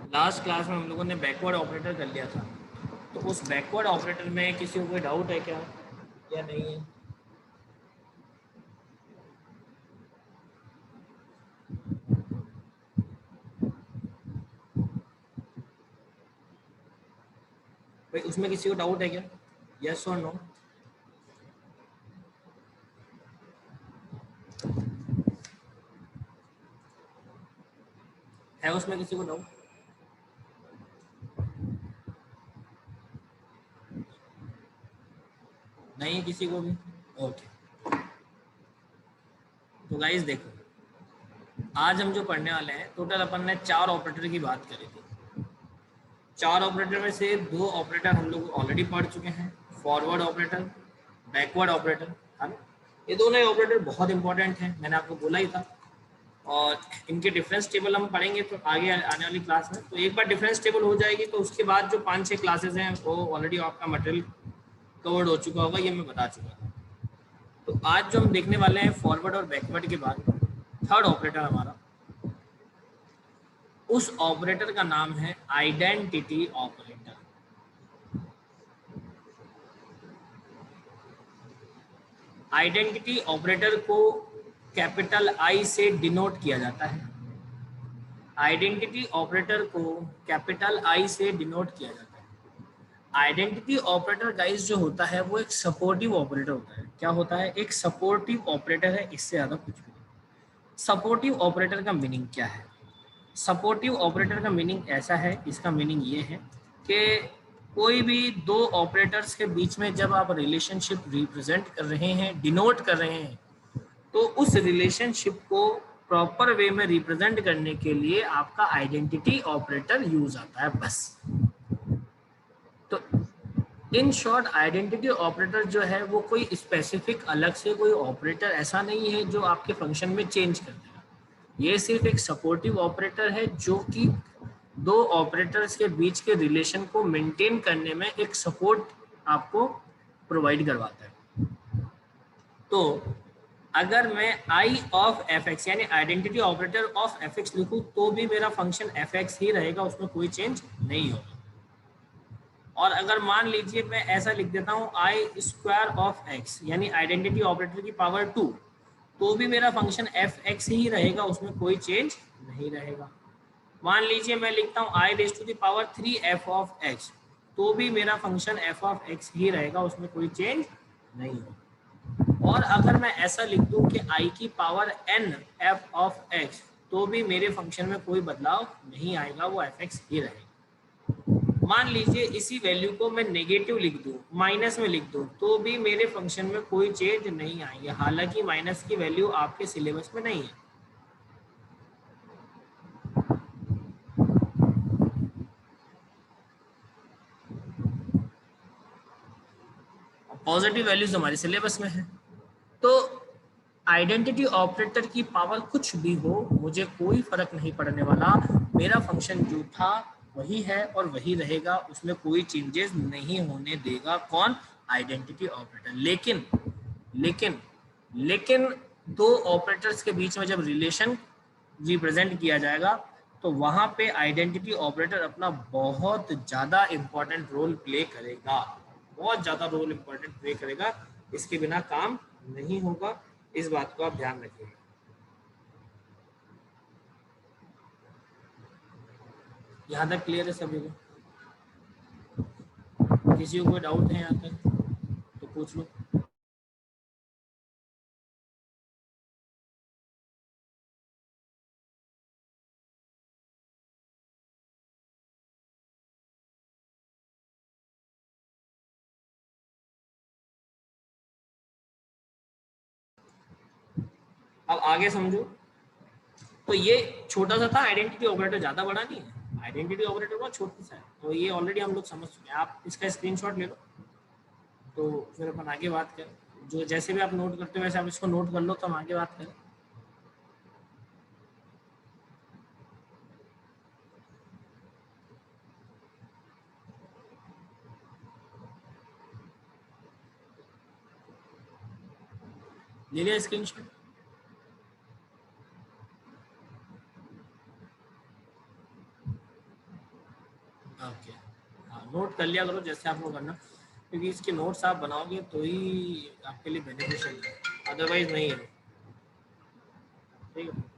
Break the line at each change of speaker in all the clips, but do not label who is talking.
Last class में हम लोगों ने बैकवर्ड ऑपरेटर कर लिया था, तो उस बैकवर्ड ऑपरेटर में किसी को कोई डाउट है क्या या नहीं है? भाई उसमें किसी को डाउट है क्या? यस और नो? है उसमें किसी को डाउट? नहीं है किसी को भी? ओके। तो गाइस देखो, आज हम जो पढ़ने वाले हैं, टोटल अपन ने 4 ऑपरेटर की बात करी थी। 4 ऑपरेटर में से 2 ऑपरेटर हम लोग ऑलरेडी पढ़ चुके हैं, फॉरवर्ड ऑपरेटर, बैकवर्ड ऑपरेटर, है ना। ये दोनों ही ऑपरेटर बहुत इंपॉर्टेंट हैं, मैंने आपको बोला ही था। और इनके डिफरेंस टेबल हम पढ़ेंगे तो आगे आने वाली क्लास में। तो एक बार डिफरेंस टेबल हो जाएगी तो उसके बाद जो 5-6 क्लासेस हैं वो ऑलरेडी आपका मटेरियल कवर्ड हो चुका होगा, ये मैं बता चुका था। तो आज जो हम देखने वाले हैं फॉरवर्ड और बैकवर्ड के बाद थर्ड ऑपरेटर हमारा, उस ऑपरेटर का नाम है आइडेंटिटी ऑपरेटर। आइडेंटिटी ऑपरेटर को कैपिटल आई से डिनोट किया जाता है। आइडेंटिटी ऑपरेटर को कैपिटल आई से डिनोट किया जाता है। आइडेंटिटी ऑपरेटर गाइस जो होता है वो एक सपोर्टिव ऑपरेटर होता है। क्या होता है? एक सपोर्टिव ऑपरेटर है, इससे ज्यादा कुछ भी नहीं। सपोर्टिव ऑपरेटर का मीनिंग क्या है? सपोर्टिव ऑपरेटर का मीनिंग ऐसा है, इसका मीनिंग ये है कि कोई भी दो ऑपरेटर्स के बीच में जब आप रिलेशनशिप रिप्रेजेंट कर रहे हैं, डिनोट कर रहे हैं, तो उस रिलेशनशिप को प्रॉपर वे में रिप्रेजेंट करने के लिए आपका आइडेंटिटी ऑपरेटर यूज आता है, बस। तो इन शॉर्ट आइडेंटिटी ऑपरेटर जो है वो कोई स्पेसिफिक अलग से कोई ऑपरेटर ऐसा नहीं है जो आपके फंक्शन में चेंज कर देगा। ये सिर्फ एक सपोर्टिव ऑपरेटर है जो कि दो ऑपरेटर्स के बीच के रिलेशन को मेंटेन करने में एक सपोर्ट आपको प्रोवाइड करवाता है। तो अगर मैं आई ऑफ एफ एक्स यानी identity operator of F x लिखूँ तो भी मेरा फंक्शन एफ एक्स ही रहेगा, उसमें कोई चेंज नहीं होगा। और अगर मान लीजिए मैं ऐसा लिख देता हूँ आई स्क्वायर ऑफ एक्स यानी आइडेंटिटी ऑपरेटर की पावर 2, तो भी मेरा फंक्शन एफ एक्स ही रहेगा, उसमें कोई चेंज नहीं रहेगा। मान लीजिए मैं लिखता हूँ I raise to the power 3 F of X, तो भी मेरा फंक्शन एफ ऑफ एक्स ही रहेगा, उसमें कोई चेंज नहीं होगा। और अगर मैं ऐसा लिख दूं कि आई की power N F of X, तो भी मेरे फंक्शन में कोई बदलाव नहीं आएगा, वो एफ एक्स ही रहेगा। मान लीजिए इसी वैल्यू को मैं नेगेटिव लिख दूं, माइनस में लिख दूं, तो भी मेरे फंक्शन में कोई चेंज नहीं आएंगे, हालांकि माइनस की वैल्यू आपके सिलेबस में नहीं है। पॉजिटिव वैल्यूज हमारे सिलेबस में है। तो आइडेंटिटी ऑपरेटर की पावर कुछ भी हो, मुझे कोई फर्क नहीं पड़ने वाला। मेरा फंक्शन जो था वही है और वही रहेगा, उसमें कोई चेंजेस नहीं होने देगा। कौन? Identity operator. लेकिन लेकिन लेकिन दो ऑपरेटर्स के बीच में जब रिलेशन रिप्रेजेंट किया जाएगा तो वहां पे आइडेंटिटी ऑपरेटर अपना बहुत ज्यादा इंपॉर्टेंट रोल प्ले करेगा, बहुत ज्यादा रोल इंपॉर्टेंट प्ले करेगा। इसके बिना काम नहीं होगा, इस बात को आप ध्यान रखिएगा। यहाँ तक क्लियर है सभी को? किसी को कोई डाउट है यहाँ तक तो पूछ लो। अब आगे समझो। तो ये छोटा सा था आइडेंटिटी ऑपरेटर, ज्यादा बड़ा नहीं है। आइडेंटिटी ऑपरेटर बहुत छोटा सा है, तो ये ऑलरेडी हम लोग समझ चुके हैं। आप इसका स्क्रीनशॉट ले लो, तो फिर अपन आगे बात करें। जो जैसे भी आप नोट करते हो वैसे आप इसको नोट कर लो, तो हम आगे बात करें। ले लिया स्क्रीनशॉट? ओके, हाँ नोट कर लिया करो जैसे आपको करना, क्योंकि इसके नोट्स आप बनाओगे तो ही आपके लिए बेनिफिशियल है, अदरवाइज नहीं है। ठीक है।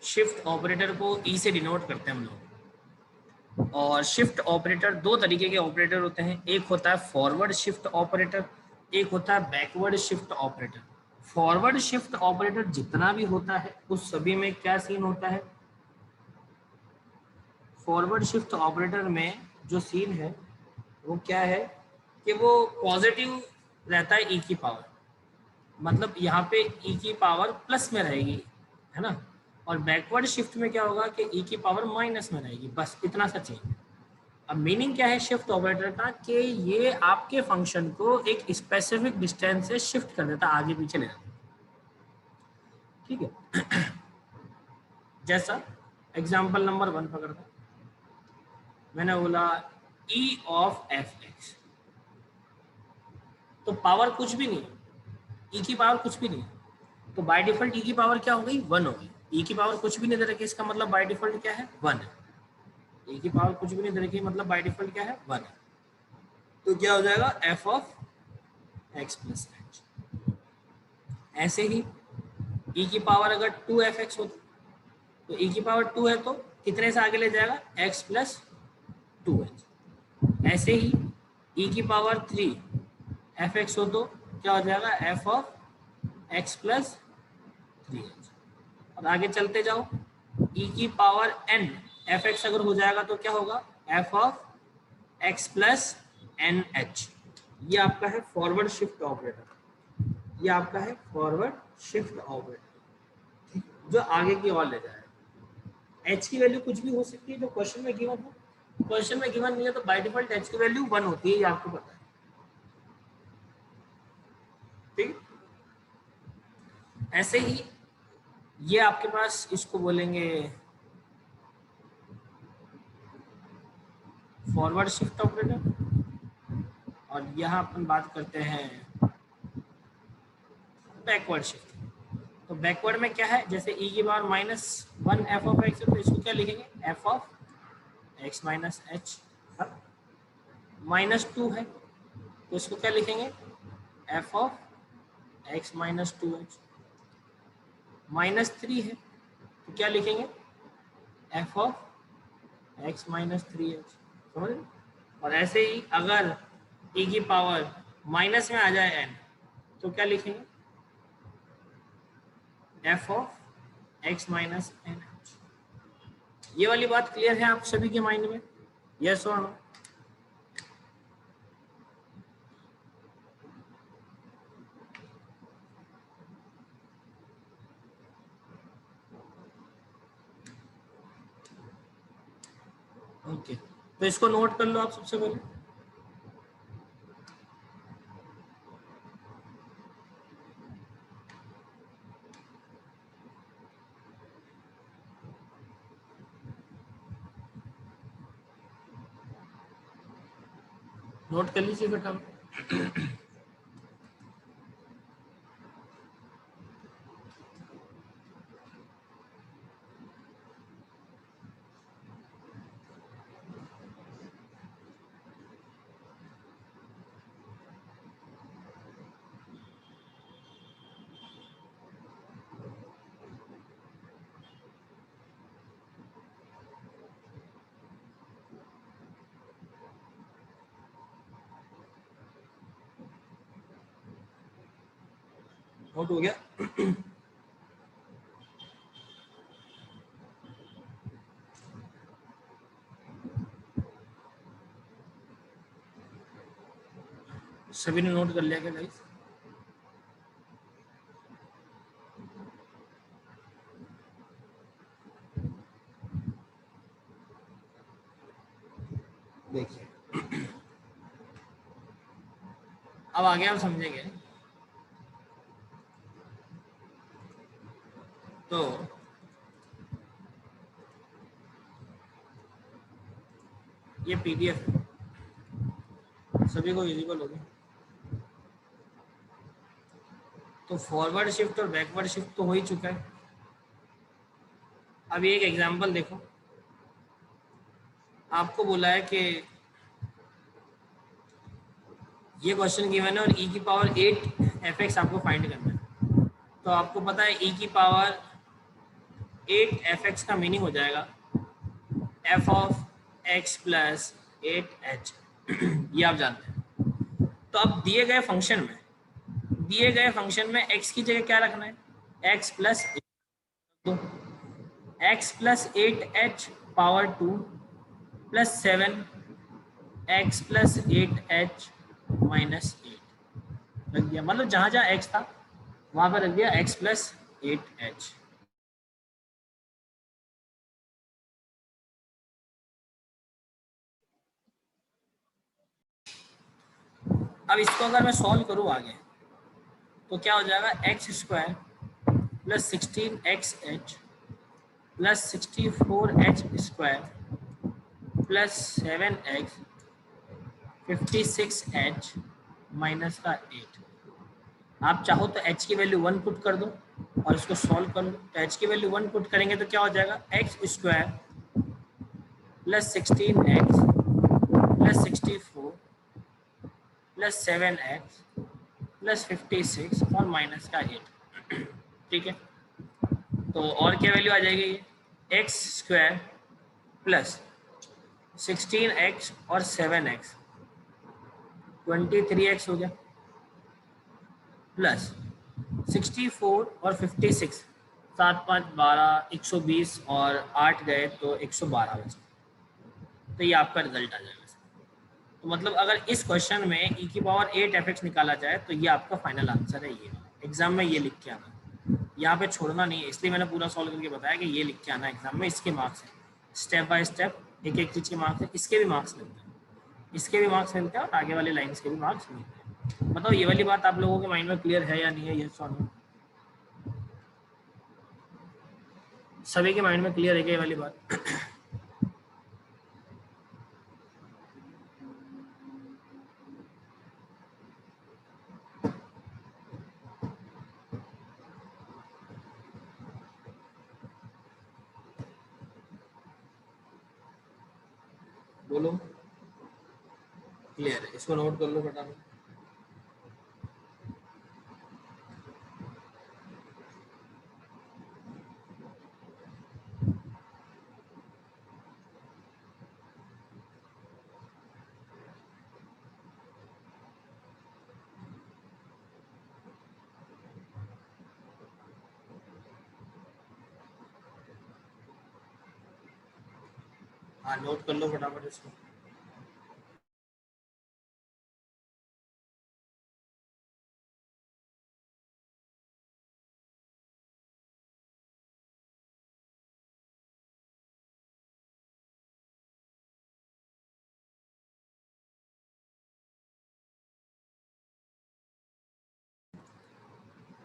शिफ्ट ऑपरेटर को ई से डिनोट करते हैं हम लोग। और शिफ्ट ऑपरेटर, दो तरीके के ऑपरेटर होते हैं, एक होता है फॉरवर्ड शिफ्ट ऑपरेटर, एक होता है backward shift operator. Forward shift operator जितना भी होता है उस सभी में क्या सीन होता है, फॉरवर्ड शिफ्ट ऑपरेटर में जो सीन है वो क्या है कि वो पॉजिटिव रहता है ई की पावर, मतलब यहाँ पे ई की पावर प्लस में रहेगी, है ना। और बैकवर्ड शिफ्ट में क्या होगा कि ई की पावर माइनस में रहेगी, बस इतना सा चेंज। अब मीनिंग क्या है शिफ्ट ऑपरेटर का कि ये आपके फंक्शन को एक स्पेसिफिक डिस्टेंस से शिफ्ट कर देता है, आगे पीछे ले जाता है। ठीक है। जैसा एग्जांपल नंबर 1 पकड़ता, मैंने बोला ई ऑफ एफ एक्स, तो पावर कुछ भी नहीं है, ई की पावर कुछ भी नहीं है, तो बाय डिफॉल्ट ई की पावर क्या हो गई, 1 हो गई। ई की पावर कुछ भी नहीं दे रखी, इसका मतलब बाय डिफॉल्ट क्या है, 1 है। ई की पावर कुछ भी नहीं दे रखी, मतलब बाय डिफॉल्ट क्या है, 1 है। तो क्या हो जाएगा, F of x plus H. ऐसे ही ई की पावर अगर 2f(x) हो तो ई की पावर 2 है तो कितने से आगे ले जाएगा, x प्लस 2h। ऐसे ही ई की पावर 3f(x) हो तो क्या हो जाएगा, f of x plus 3h। और आगे चलते जाओ, ई की पावर n f(x) अगर हो जाएगा तो क्या होगा, f of x plus nh। ये आपका है फॉरवर्ड शिफ्ट ऑपरेटर, ये आपका है फॉरवर्ड शिफ्ट ऑपरेटर, जो आगे की ओर ले जाएगा। एच की वैल्यू कुछ भी हो सकती है जो क्वेश्चन में गिवन हो, क्वेश्चन में गिवन नहीं है तो बाय डिफॉल्ट एच की वैल्यू 1 होती है, ये आपको पता है। ठीक, ऐसे ही ये आपके पास इसको बोलेंगे फॉरवर्ड शिफ्ट ऑपरेटर। और यहाँ अपन बात करते हैं बैकवर्ड शिफ्ट। तो बैकवर्ड में क्या है, जैसे ई की पावर -1 एफ ऑफ एक्स है तो इसको क्या लिखेंगे, F of X minus H. -2 है तो इसको क्या लिखेंगे, F of X minus 2h। -3 है तो क्या लिखेंगे, F of X minus 3h। समझ। और ऐसे ही अगर e की पावर माइनस में आ जाए n तो क्या लिखेंगे, F of X minus N H. ये वाली बात क्लियर है आप सभी के माइंड में, यस और नो। ओके, तो इसको नोट कर लो आप सबसे पहले। नोट कर लीजिए फटाफट। नोट हो गया? सभी ने नोट कर लिया क्या गाइस? देखिए अब आगे आप समझेंगे। तो ये पीडीएफ सभी को विजिबल होगी। तो फॉरवर्ड शिफ्ट और बैकवर्ड शिफ्ट तो हो ही चुका है। अब एक एग्जांपल देखो, आपको बोला है कि ये क्वेश्चन गिवन है और e की पावर 8 fx आपको फाइंड करना है। तो आपको पता है e की पावर 8 fx का मीनिंग हो जाएगा f of x plus 8h। ये आप जानते हैं। तो अब दिए गए फंक्शन में x की जगह क्या रखना है? x plus 8h power 2 plus 7x plus 8h minus 8 रख दिया। मतलब जहां जहां x था वहां पर रख दिया x प्लस 8h। अब इसको अगर मैं सॉल्व करूँ आगे तो क्या हो जाएगा? X square plus 16xh plus 64h square plus 7x 56h minus का 8। आप चाहो तो h की वैल्यू 1 पुट कर दो और इसको सॉल्व कर लो। तो h की वैल्यू 1 पुट करेंगे तो क्या हो जाएगा? X square plus 16x plus 64 plus 7x plus 56 और माइनस का 8। ठीक है, तो और क्या वैल्यू आ जाएगी? ये एक्स स्क्वायर प्लस 16x और 7x 23x हो गया प्लस 64 और 56 7 5 12 120 और 8 गए तो 112 बचा। तो ये आपका रिजल्ट आ जाएगा। तो मतलब अगर इस क्वेश्चन में e की पावर 8 fx निकाला जाए तो ये आपका फाइनल आंसर है। ये एग्जाम में ये लिख के आना, यहाँ पे छोड़ना नहीं है। इसलिए मैंने पूरा सॉल्व करके बताया कि ये लिख के आना एग्जाम में। इसके मार्क्स हैं, स्टेप बाय स्टेप एक एक चीज़ के मार्क्स है। इसके भी मार्क्स मिलते हैं, इसके भी मार्क्स मिलते हैं और आगे वाली लाइन्स के भी मार्क्स मिलते हैं। बताओ ये वाली बात आप लोगों के माइंड में क्लियर है या नहीं है? ये सॉल्व सभी के माइंड में क्लियर है क्या ये वाली बात? बोलो क्लियर है? इसको नोट कर लो फटाफट। हाँ नोट कर लो फटाफट इसको।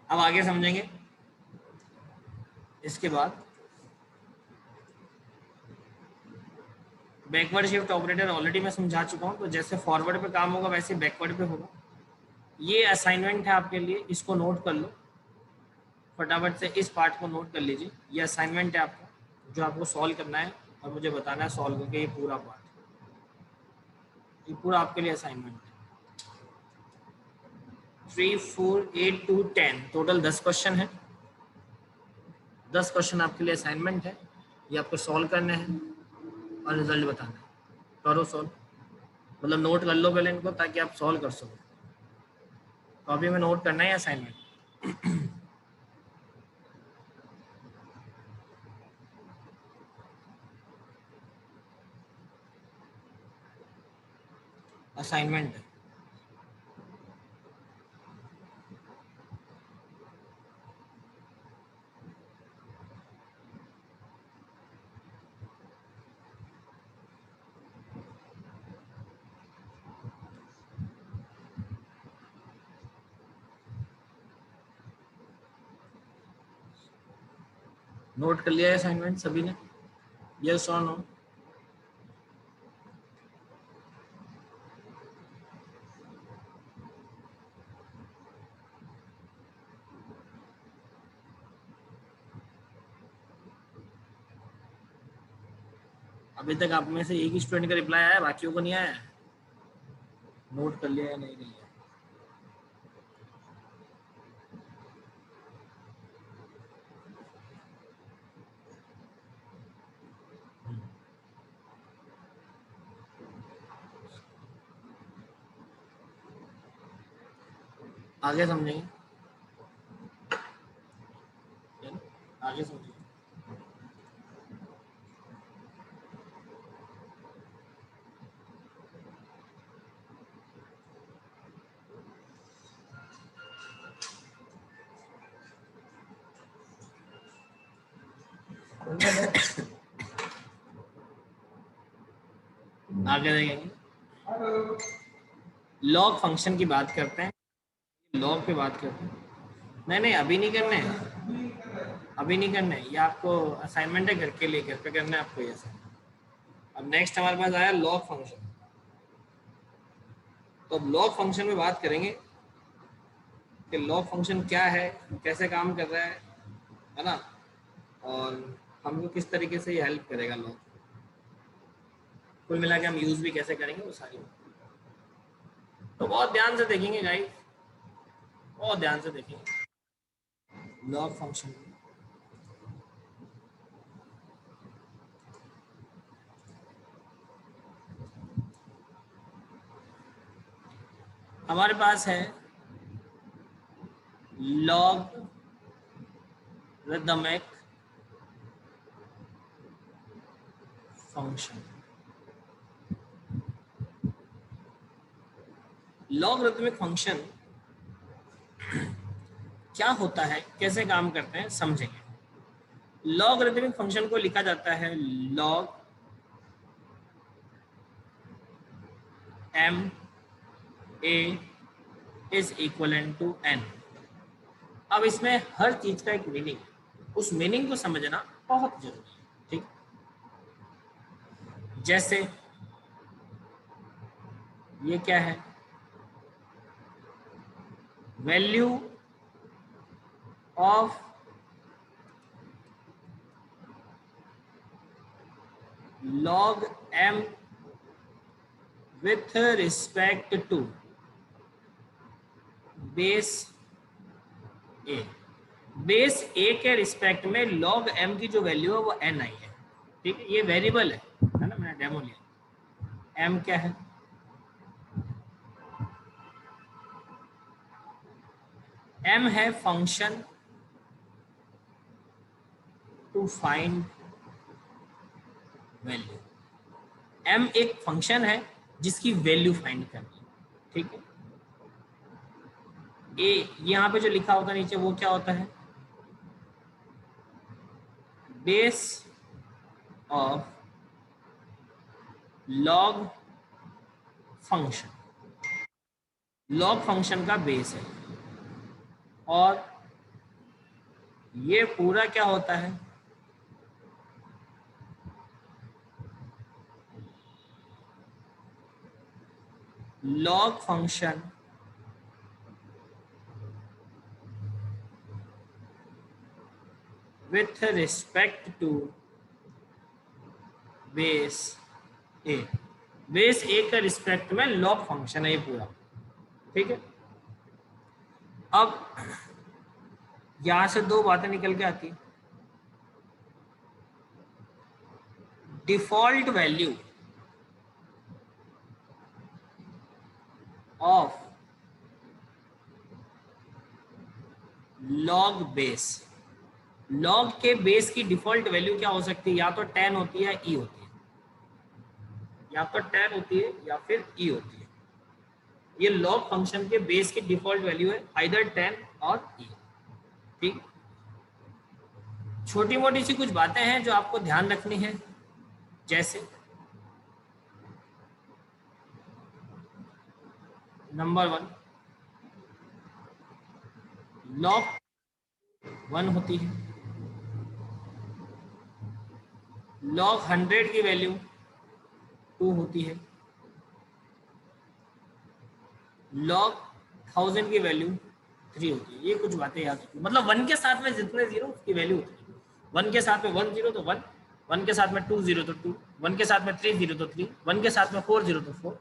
अब आगे समझेंगे। इसके बाद बैकवर्ड शिफ्ट ऑपरेटर ऑलरेडी मैं समझा चुका हूँ। तो जैसे फॉरवर्ड पे काम होगा वैसे बैकवर्ड पे होगा। ये असाइनमेंट है आपके लिए, इसको नोट कर लो फटाफट से। इस पार्ट को नोट कर लीजिए, ये असाइनमेंट है आपका जो आपको सॉल्व करना है और मुझे बताना है सॉल्व करके। ये पूरा पार्ट, ये पूरा आपके लिए असाइनमेंट है। 3 4 8 2 10 टोटल 10 क्वेश्चन है। 10 क्वेश्चन आपके लिए असाइनमेंट है। ये आपको सॉल्व करने हैं और रिजल्ट बताना है। करो सॉल्व, मतलब नोट कर लो पहले इनको ताकि आप सॉल्व कर सको। कॉपी में नोट करना है असाइनमेंट। असाइनमेंट नोट कर लिया है असाइनमेंट सभी ने? यस और नो? अभी तक आप में से एक ही स्टूडेंट का रिप्लाई आया, बाकियों को नहीं आया? नोट कर लिया या नहीं लिया? आगे समझेंगे, आगे समझेंगे। आगे देखेंगे, लॉग फंक्शन की बात करते हैं, लॉग पे बात करते हैं। नहीं नहीं, अभी नहीं करना है, अभी नहीं करना है, ये आपको असाइनमेंट है, घर के लिए, घर पे करना है आपको ये सब। अब नेक्स्ट हमारे पास आया लॉग फंक्शन। तो अब लॉग फंक्शन में बात करेंगे कि लॉग फंक्शन क्या है, कैसे काम कर रहा है ना, और हमको किस तरीके से ये हेल्प करेगा लॉग। कुल मिला के हम यूज भी कैसे करेंगे वो सारी। तो बहुत ध्यान से देखेंगे गाइस, बहुत ध्यान से देखेंगे लॉग फंक्शन। हमारे पास है लॉगरिदमिक फंक्शन। लॉगरिदमिक फंक्शन क्या होता है, कैसे काम करते हैं, समझेंगे। लॉगरिदमिक फंक्शन को लिखा जाता है log M A is equivalent to N. अब इसमें हर चीज का एक मीनिंग है, उस मीनिंग को समझना बहुत जरूरी है, ठीक। जैसे ये क्या है, value of log m with respect to base A. Base A के रिस्पेक्ट में log m की जो वैल्यू है वो n आई है, ठीक है। ये वेरिएबल है ना, मैंने डेमो लिया। m क्या है, m है function to find value. m एक फंक्शन है जिसकी वैल्यू फाइंड करनी है, ठीक है। ए यहाँ पे जो लिखा होता है नीचे वो क्या होता है, base of log function. Log function का बेस है, और ये पूरा क्या होता है, log function with respect to base A. Base A का रिस्पेक्ट में लॉग फंक्शन है ये पूरा, ठीक है। अब यहां से दो बातें निकल के आती है। Default value of log base. Log के बेस की डिफॉल्ट वैल्यू क्या हो सकती है? या तो 10 होती है या ई होती है, या तो 10 होती है या फिर ई होती है। ये लॉग फंक्शन के बेस की डिफॉल्ट वैल्यू है, आइदर 10 और ई। ठीक, छोटी मोटी सी कुछ बातें हैं जो आपको ध्यान रखनी है, जैसे नंबर 1, लॉग 1 होती है, लॉग 100 की वैल्यू 2 होती है, लॉग 1000 की वैल्यू 3 होती है। ये कुछ बातें याद रखिए, मतलब 1 के साथ में जितने जीरो उसकी वैल्यू होती है। 1 के साथ में 1 जीरो तो 1, 1 के साथ में 2 जीरो तो 2, 1 के साथ में 3 जीरो तो 3, 1 के साथ में 4 जीरो तो 4।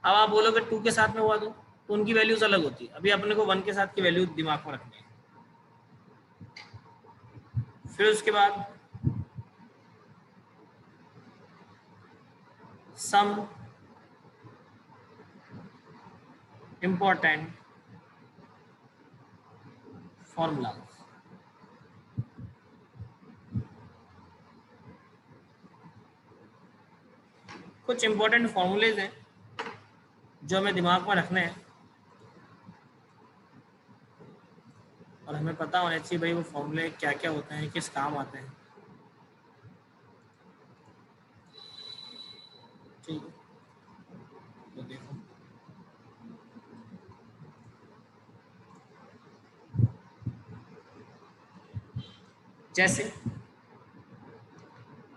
अब आप बोलोगे 2 के साथ में हुआ तो उनकी वैल्यूज अलग होती है। अभी अपने को 1 के साथ की वैल्यू दिमाग में रखनी है। फिर उसके बाद सम इम्पोर्टेंट फॉर्मूला। कुछ इंपॉर्टेंट फॉर्मूलेज हैं जो हमें दिमाग में रखने हैं और हमें पता होना चाहिए भाई वो फॉर्मूले क्या क्या होते हैं, किस काम आते हैं। ठीक है, तो देखो जैसे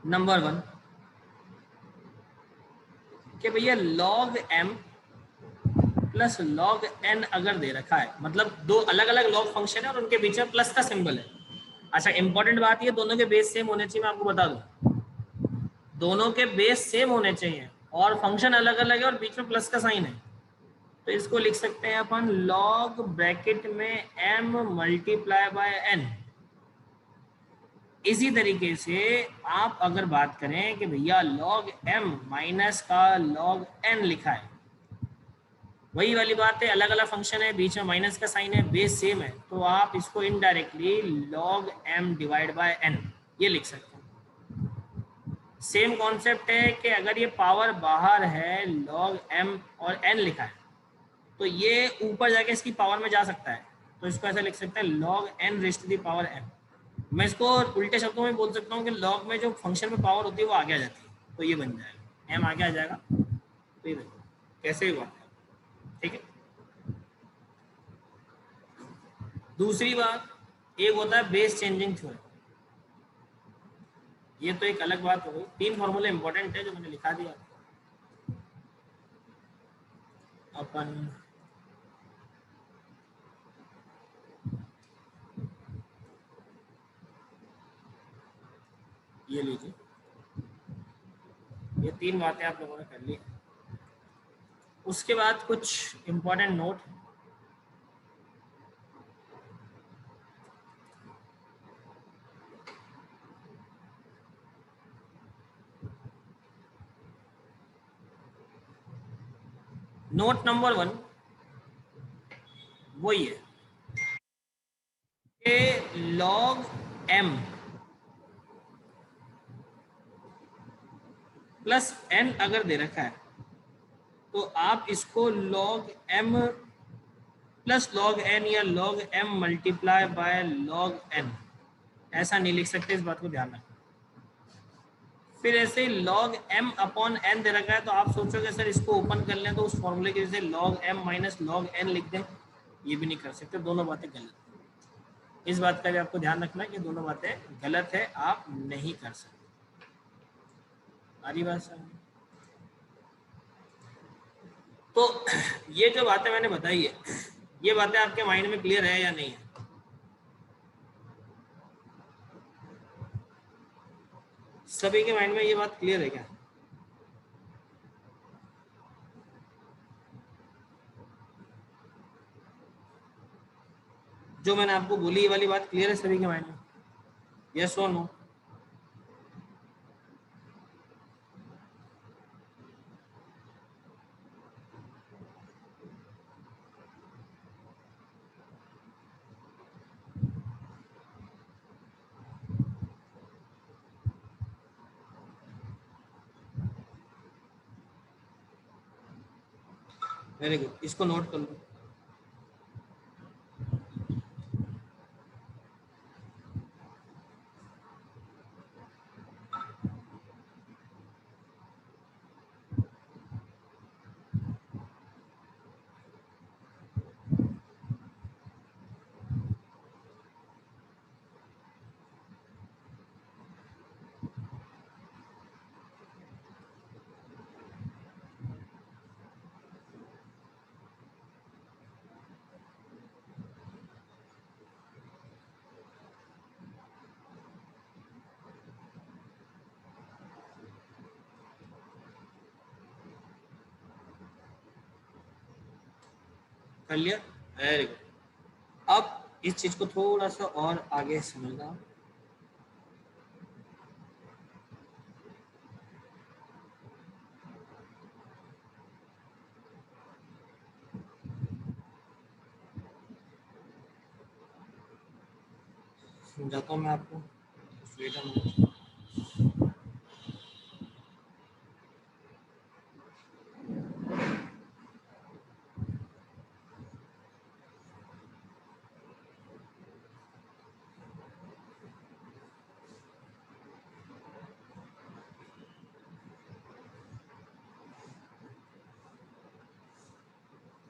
नंबर 1 कि भैया log m plus log n अगर दे रखा है, मतलब दो अलग अलग लॉग फंक्शन है और उनके बीच में प्लस का सिंबल है। अच्छा, इंपॉर्टेंट बात ये दोनों के बेस सेम होने चाहिए, मैं आपको बता दूं, दोनों के बेस सेम होने चाहिए और फंक्शन अलग अलग है और बीच में प्लस का साइन है। तो इसको लिख सकते हैं अपन लॉग ब्रैकेट में m मल्टीप्लाई बाय n। इसी तरीके से आप अगर बात करें कि भैया लॉग m माइनस का लॉग n लिखा है, वही वाली बात है, अलग अलग फंक्शन है, बीच में माइनस का साइन है, बेस सेम है, तो आप इसको indirectly log m divide by n ये लिख सकते हैं। सेम कॉन्सेप्ट है कि अगर ये पावर बाहर है, लॉग m और n लिखा है, तो ये ऊपर जाके इसकी पावर में जा सकता है, तो इसको ऐसा लिख सकते हैं log n raise to the power m। मैं इसको उल्टे शब्दों में बोल सकता हूँ कि लॉग में जो फंक्शन में पावर होती है वो आगे आ जाती है, तो ये बन जाएगा m आगे आ जाएगा, तो ये बन जाएगा। कैसे भी बात है, ठीक है। दूसरी बात, एक होता है बेस चेंजिंग थ्योरम, ये तो एक अलग बात हो गई। 3 फॉर्मूले इंपॉर्टेंट है जो मैंने लिखा दिया अपन। ये लीजिए, ये 3 बातें आप लोगों ने कर ली। उसके बाद कुछ इंपॉर्टेंट नोट। नोट नंबर 1 वही है कि लॉग m प्लस n अगर दे रखा है तो आप इसको log m plus log n या log m multiply by log n ऐसा नहीं लिख सकते, इस बात को ध्यान रखना। फिर ऐसे लॉग m अपॉन n दे रखा है तो आप सोचोगे सर इसको ओपन कर लें तो उस फॉर्मूले की वजह से log m minus log n लिख दें, ये भी नहीं कर सकते, दोनों बातें गलत है। इस बात का भी आपको ध्यान रखना है कि दोनों बातें गलत है, आप नहीं कर सकते। सारी बात समझ। तो ये जो बातें मैंने बताई है, ये बातें आपके माइंड में क्लियर है या नहीं है? सभी के माइंड में ये बात क्लियर है क्या? जो मैंने आपको बोली ये वाली बात क्लियर है सभी के माइंड में? यस और नो? वेरी गुड, इसको नोट कर लो। कर लिया, वेरी गुड। अब इस चीज को थोड़ा सा और आगे समझना। समझाता हूँ मैं आपको, फ्रीडम।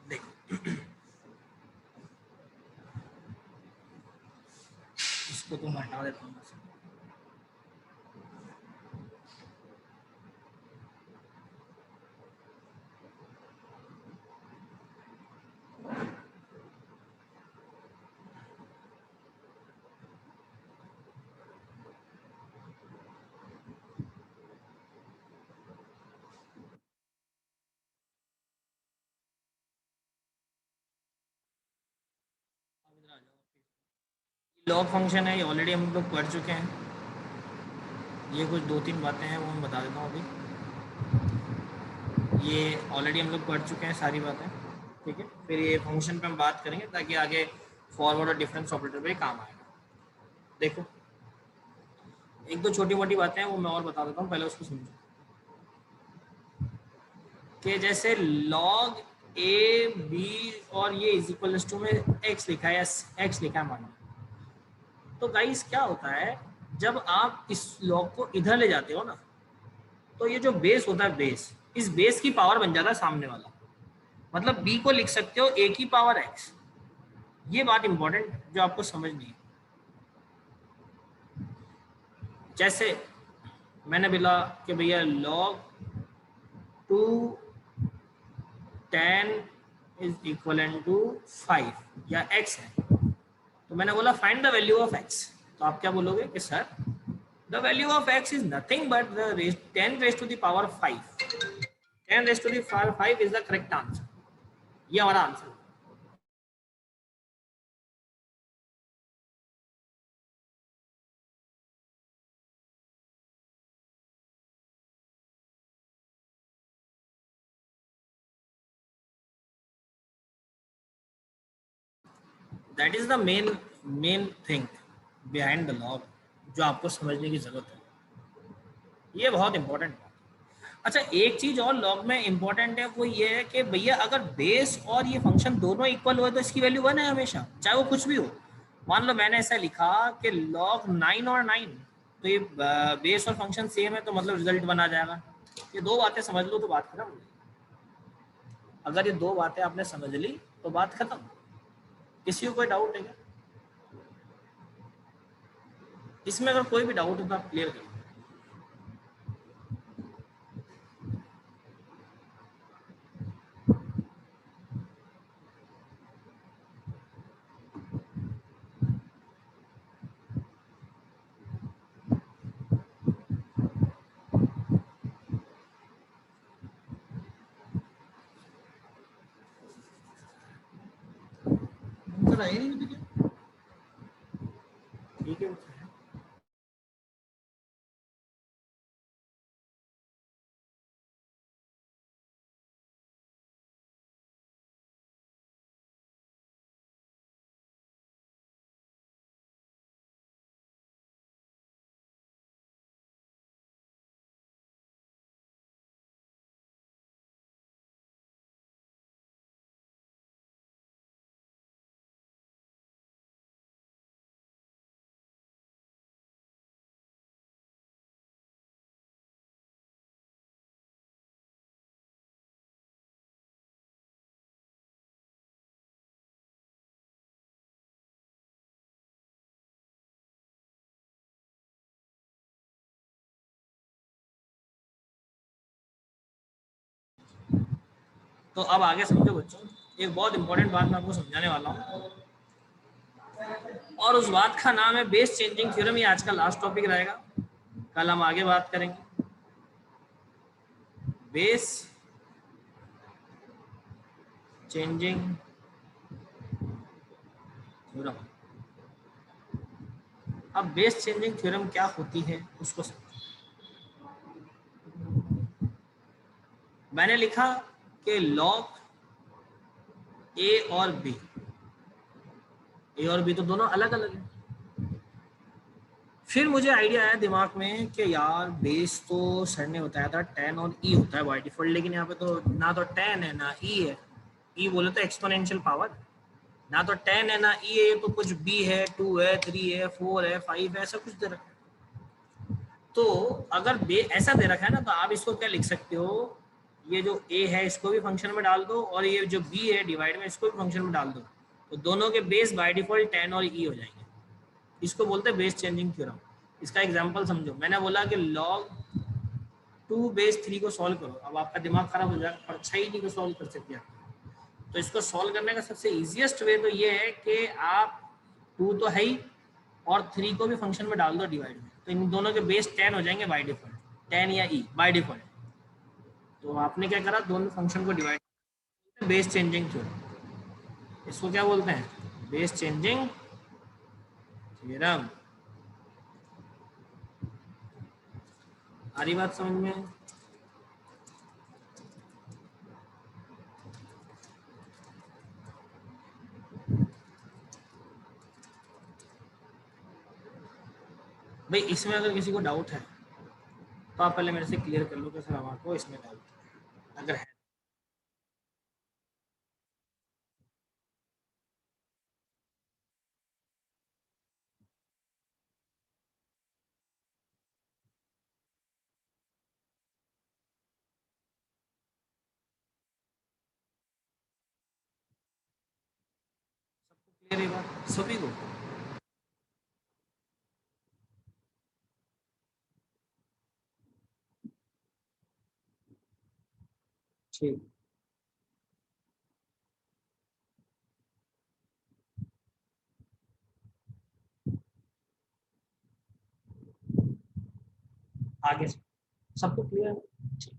देखो, इसको तो मैं हटा देता हूँ। लॉग फंक्शन है, ये ऑलरेडी हम लोग पढ़ चुके हैं। ये कुछ दो तीन बातें हैं, वो मैं बता देता हूँ अभी। ये ऑलरेडी हम लोग पढ़ चुके हैं सारी बातें, ठीक है। फिर ये फंक्शन पे हम बात करेंगे ताकि आगे फॉरवर्ड और डिफरेंस ऑपरेटर पे काम आएगा। देखो, एक दो छोटी मोटी बातें हैं वो मैं और बता देता हूँ, पहले उसको समझो। कि जैसे लॉग ए बी और ये इज इक्वल टू में एक्स लिखा है या एक्स लिखा है मान लो, तो गाइस क्या होता है, जब आप इस लॉग को इधर ले जाते हो ना, तो ये जो बेस होता है, बेस, इस बेस की पावर बन जाता है सामने वाला। मतलब बी को लिख सकते हो ए की पावर एक्स। ये बात इंपॉर्टेंट जो आपको समझनी है। जैसे मैंने बोला कि भैया लॉग 2 10 इज इक्वल टू 5 या x है, तो मैंने बोला find the value of x। तो आप क्या बोलोगे कि sir the value of x is nothing but the 10 raise to the power 5। 10 raise to the power 5 is the correct answer. ये हमारा answer. That is the main thing behind the log, जो आपको समझने की जरूरत है। ये बहुत इंपॉर्टेंट है। अच्छा, एक चीज और लॉग में इंपॉर्टेंट है, वो ये है कि भैया अगर बेस और ये फंक्शन दोनों इक्वल हुए तो इसकी वैल्यू 1 है हमेशा, चाहे वो कुछ भी हो। मान लो मैंने ऐसा लिखा कि लॉग 9 और 9, तो ये बेस और फंक्शन सेम है, तो मतलब रिजल्ट बना जाएगा। ये दो बातें समझ लो तो बात खत्म। अगर ये दो बातें आपने समझ ली तो बात खत्म। किसी को कोई डाउट है क्या इसमें? अगर कोई भी डाउट हो तो आप क्लियर करो। सर आए नहीं ठीक है। तो अब आगे समझो बच्चों, एक बहुत इंपॉर्टेंट बात मैं आपको समझाने वाला हूँ, और उस बात का नाम है बेस चेंजिंग थ्योरम। ये आज का लास्ट टॉपिक रहेगा, कल हम आगे बात करेंगे बेस चेंजिंग थ्योरम। अब बेस चेंजिंग थ्योरम क्या होती है उसको समझो। मैंने लिखा कि लॉग ए और बी, ए और बी तो दोनों अलग अलग हैं। फिर मुझे आइडिया आया दिमाग में कि यार बेस तो सर ने बताया था 10 और ई होता है बाय डिफॉल्ट, लेकिन यहाँ पे तो ना तो 10 है ना ई है। ई बोले तो एक्सपोनेंशियल पावर, ना तो 10 है ना ई है, तो कुछ बी है, 2 है, 3 है, 4 है, 5 है, ऐसा कुछ दे रखा है। तो अगर बे ऐसा दे रखा है ना, तो आप इसको क्या लिख सकते हो, ये जो ए है इसको भी फंक्शन में डाल दो, और ये जो बी है डिवाइड में इसको भी फंक्शन में डाल दो, तो दोनों के बेस बाय डिफॉल्ट 10 और ई हो जाएंगे। इसको बोलते हैं बेस चेंजिंग थ्योरम। इसका एग्जांपल समझो, मैंने बोला कि log 2 बेस 3 को सॉल्व करो। अब आपका दिमाग खराब हो जाएगा, पर 6 नहीं को सॉल्व कर सकते आप। तो इसको सॉल्व करने का सबसे इजीएस्ट वे तो ये है कि आप 2 तो है ही, और 3 को भी फंक्शन में डाल दो डिवाइड में, तो इन दोनों के बेस 10 हो जाएंगे बाय डिफॉल्ट, 10 या ई बाय डिफॉल्ट। तो आपने क्या करा, दोनों फंक्शन को डिवाइड, बेस चेंजिंग थ्योरम। इसको क्या बोलते हैं, बेस चेंजिंग थ्योरम। आ रही बात समझ में? भाई इसमें अगर किसी को डाउट है तो आप पहले मेरे से क्लियर कर लो कि सर हमारे को इसमें डाउट है, अगर है। सबको क्लियर है बात, सभी को? ठीक, आगे से सबको क्लियर है? ठीक।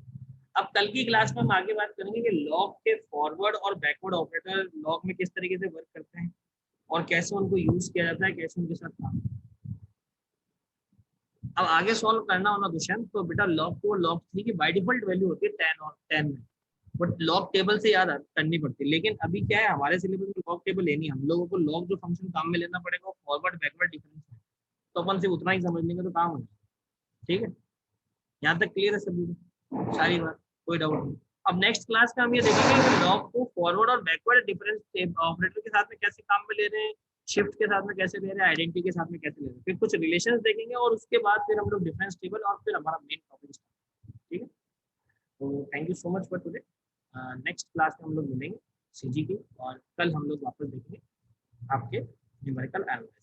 अब कल की क्लास में हम आगे बात करेंगे कि लॉग के फॉरवर्ड और बैकवर्ड ऑपरेटर लॉग में किस तरीके से वर्क करते हैं, और कैसे उनको यूज किया जाता है, कैसे उनके साथ काम। अब आगे सॉल्व करना होना दुष्यंत, तो बेटा लॉग को लॉग 3 की बाय डिफॉल्ट वैल्यू होती है 10 और 10 में, बट लॉग टेबल से याद करनी पड़ती है। लेकिन अभी क्या है, हमारे सिलेबस में लॉग टेबल लेनी है, हम लोगों को लॉग जो फंक्शन काम में लेना पड़ेगा वो फॉरवर्ड बैकवर्ड डिफरेंस है, तो अपन सिर्फ उतना ही समझ लेंगे तो काम हो जाएगा। ठीक है, यहाँ तक क्लियर है सभी को सारी बात, कोई डाउट नहीं। अब नेक्स्ट क्लास में हम ये देखेंगे कि लॉग को फॉरवर्ड और बैकवर्ड डिफरेंस ऑपरेटर के साथ में कैसे काम में ले रहे हैं, शिफ्ट के साथ में कैसे ले रहे हैं, आइडेंटिटी के साथ में कैसे ले रहे हैं, फिर कुछ रिलेशन देखेंगे, और उसके बाद फिर हम लोग डिफरेंस टेबल और फिर हमारा मेन टॉपिक। ठीक है, तो thank you so much for today. Next class में हम लोग मिलेंगे सीजी की, और कल हम लोग वापस देखेंगे आपके न्यूमेरिकल एनालिसिस।